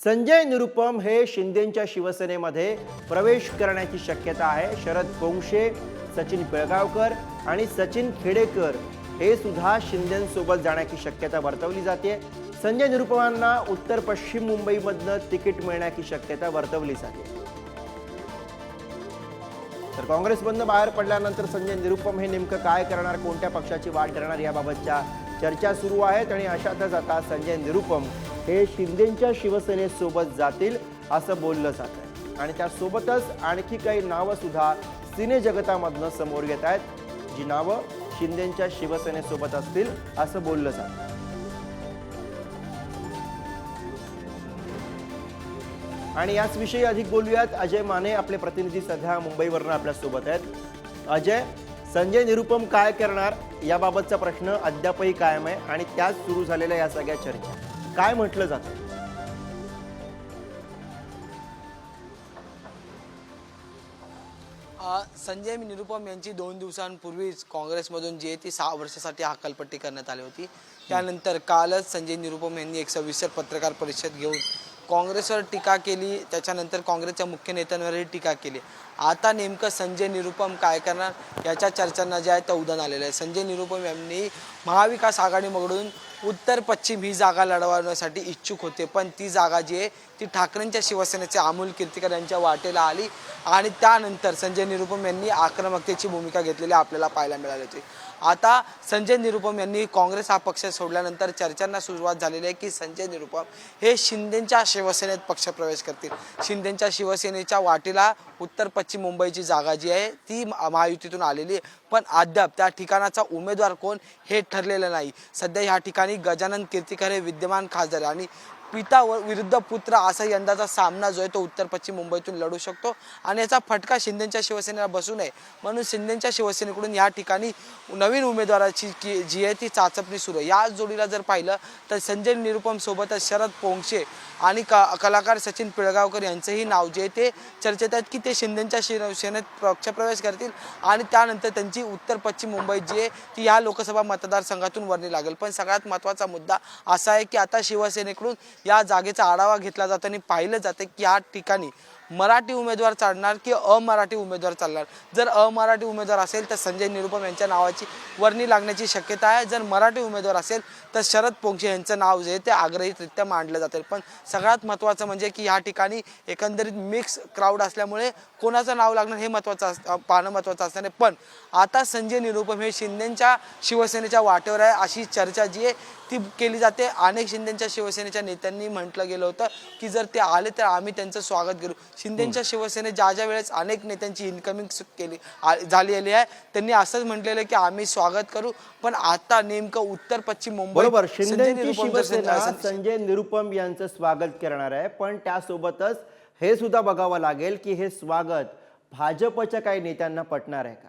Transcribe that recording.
संजय निरुपम हे शिंदेंच्या शिवसेनेमध्ये प्रवेश करण्याची शक्यता आहे। शरद पोंक्षे, सचिन पिळगावकर आणि सचिन खेडेकर हे सुद्धा शिंदेंसोबत जाण्याची शक्यता वर्तवली जाते। संजय निरुपमांना उत्तर पश्चिम मुंबईमधनं तिकीट मिळण्याची शक्यता वर्तवली जाते। तर काँग्रेसमधनं बाहेर पडल्यानंतर संजय निरुपम हे नेमकं काय करणार, कोणत्या पक्षाची वाट धरणार याबाबतच्या चर्चा सुरू आहेत आणि अशातच आता संजय निरुपम हे शिंदेंच्या शिवसेनेसोबत जातील असं बोललं जात आहे आणि त्यासोबतच आणखी काही नावं सुद्धा सिने जगतामधनं समोर येत आहेत, जी नावं शिंदेंच्या शिवसेनेसोबत असतील असं बोललं जातं। आणि याच विषयी अधिक बोलूयात। अजय माने आपले प्रतिनिधी सध्या मुंबईवरून आपल्या सोबत आहेत। अजय, संजय निरुपम काय करणार याबाबतचा प्रश्न अद्यापही कायम आहे आणि त्याच सुरू झालेल्या या सगळ्या चर्चा काय म्हटलं जातं? संजय निरुपम यांची 2 दिवसांपूर्वीच काँग्रेसमधून जी आहे ती 6 वर्षासाठी हकालपट्टी करण्यात आली होती। त्यानंतर कालच संजय निरुपम यांनी एक सविस्तर पत्रकार परिषद घेऊन काँग्रेसवर टीका केली, त्याच्यानंतर काँग्रेसच्या मुख्य नेत्यांवरही टीका केली। आता नेमकं संजय निरुपम काय करणार याच्या चर्चांना जे आहे ते उधाण आलेलं आहे। संजय निरुपम यांनी महाविकास आघाडीकडून उत्तर पश्चिम ही जागा लढवण्यासाठी इच्छुक होते, पण ती जागा जी आहे ती ठाकरेंच्या शिवसेनेचे अमोल कीर्तीकर यांच्या वाटेला आली आणि त्यानंतर संजय निरुपम यांनी आक्रमकतेची भूमिका घेतलेली आपल्याला पाहायला मिळाली होती। आता संजय निरुपम यांनी काँग्रेस हा पक्ष सोडल्यानंतर चर्चांना सुरुवात झालेली आहे की संजय निरुपम हे शिंदेंच्या शिवसेनेत पक्षप्रवेश करतील। शिंदेंच्या शिवसेनेच्या वाटेला उत्तर पश्चिम मुंबईची जागा जी आहे ती महायुतीतून आलेली आहे, पण अद्याप त्या ठिकाणाचा उमेदवार कोण हे ठरलेलं नाही। सध्या ह्या ठिकाणी गजानन कीर्तीकर हे विद्यमान खासदार आणि पिता विरुद्ध पुत्र असा यंदाचा सामना जो आहे तो उत्तर पश्चिम मुंबईतून लढू शकतो आणि याचा फटका शिंदेंच्या शिवसेनेला बसू नये म्हणून शिंदेंच्या शिवसेनेकडून या ठिकाणी नवीन उमेदवाराची जी आहे ती चाचपणी सुरू आहे। या जोडीला जर पाहिलं तर संजय निरुपम सोबतच शरद पोंक्षे आणि कलाकार सचिन पिळगावकर यांचंही नाव जे ते चर्चेत आहेत की ते शिंदेंच्या शिवसेनेत पक्षप्रवेश करतील आणि त्यानंतर त्यांची उत्तर पश्चिम मुंबई जी आहे ती या लोकसभा मतदारसंघातून वर्णी लागेल। पण सगळ्यात महत्त्वाचा मुद्दा असा आहे की आता शिवसेनेकडून या जागेचा आढावा घेतला जातो आणि पाहिलं जातं की या ठिकाणी मराठी उमेदवार चालणार की अमराठी उमेदवार चालणार। जर अमराठी उमेदवार असेल तर संजय निरुपम यांच्या नावाची वर्णी लागण्याची शक्यता आहे, जर मराठी उमेदवार असेल तर शरद पोंक्षे यांचं नाव जे ते आग्रहीतरित्या मांडलं जातं। पण सगळ्यात महत्त्वाचं म्हणजे की या ठिकाणी एकंदरीत मिक्स क्राऊड असल्यामुळे कोणाचं नाव लागणार हे पाहणं महत्त्वाचं असणार आहे। पण आता संजय निरुपम हे शिंदेंच्या शिवसेनेच्या वाटेवर आहे अशी चर्चा जी आहे ती केली जाते। अनेक शिंदेंच्या शिवसेनेच्या नेत्यांनी म्हटलं गेलं होतं की जर ते आले तर आम्ही त्यांचं स्वागत करू। शिंदेंच्या शिवसेनेत ज्या वेळेस अनेक नेत्यांची इन्कमिंग झालेली आहे त्यांनी असंच म्हटलेलं की आम्ही स्वागत करू, पण आता नेमकं उत्तर पश्चिम मुंबई बरोबर शिंदेंची शिवसेना संजय निरुपम यांचं स्वागत करणार आहे, पण त्यासोबतच हे सुद्धा बघावं लागेल की हे स्वागत भाजपच्या काही नेत्यांना पटणार आहे का।